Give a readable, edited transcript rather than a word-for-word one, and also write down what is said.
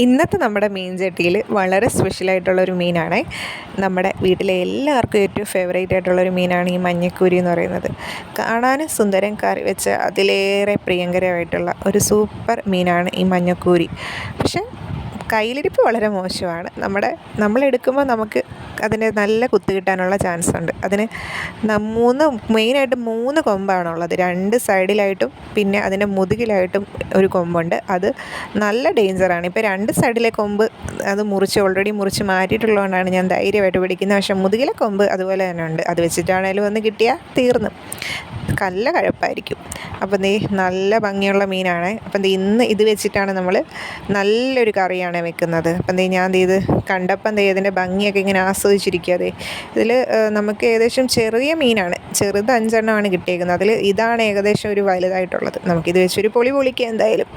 ഇന്നത്തെ നമ്മുടെ മീൻ ചട്ടിയിൽ വളരെ സ്പെഷ്യലായിട്ടുള്ളൊരു മീനാണ്. നമ്മുടെ വീട്ടിലെ എല്ലാവർക്കും ഏറ്റവും ഫേവറേറ്റ് ആയിട്ടുള്ളൊരു മീനാണ് ഈ മഞ്ഞക്കൂരി എന്ന് പറയുന്നത്. കാണാനും സുന്ദരം, കറി വെച്ച് അതിലേറെ പ്രിയങ്കരമായിട്ടുള്ള ഒരു സൂപ്പർ മീനാണ് ഈ മഞ്ഞക്കൂരി. പക്ഷേ കയ്യിലിരിപ്പ് വളരെ മോശമാണ്. നമ്മളെടുക്കുമ്പോൾ നമുക്ക് അതിന് നല്ല കുത്ത് കിട്ടാനുള്ള ചാൻസ് ഉണ്ട്. അതിന് മെയിനായിട്ട് 3 കൊമ്പാണുള്ളത്. 2 സൈഡിലായിട്ടും പിന്നെ അതിൻ്റെ മുതുകിലായിട്ടും ഒരു കൊമ്പുണ്ട്. അത് നല്ല ഡേഞ്ചറാണ്. ഇപ്പോൾ 2 സൈഡിലെ കൊമ്പ് അത് ഓൾറെഡി മുറിച്ച് മാറ്റിയിട്ടുള്ളതുകൊണ്ടാണ് ഞാൻ ധൈര്യമായിട്ട് പിടിക്കുന്നത്. പക്ഷേ മുതുകിലെ കൊമ്പ് അതുപോലെ തന്നെ ഉണ്ട്. അത് വെച്ചിട്ടാണേലും വന്ന് കിട്ടിയാൽ തീർന്നു, നല്ല കഴപ്പായിരിക്കും. അപ്പം നല്ല ഭംഗിയുള്ള മീനാണ്. അപ്പം ഇന്ന് ഇത് വെച്ചിട്ടാണ് നമ്മൾ നല്ലൊരു കറിയാണ് വെക്കുന്നത്. അപ്പം ഞാൻ ഇത് കണ്ടപ്പം ഇതിൻ്റെ ഭംഗിയൊക്കെ ഇങ്ങനെ ആസ്വദിച്ചിരിക്കുക. ഇതിൽ നമുക്ക് ഏകദേശം ചെറിയ മീനാണ്, ചെറുത് 5 എണ്ണമാണ് കിട്ടിയേക്കുന്നത്. അതിൽ ഇതാണ് ഏകദേശം ഒരു വലുതായിട്ടുള്ളത്. നമുക്കിത് വെച്ചൊരു പൊളിക്കുക എന്തായാലും.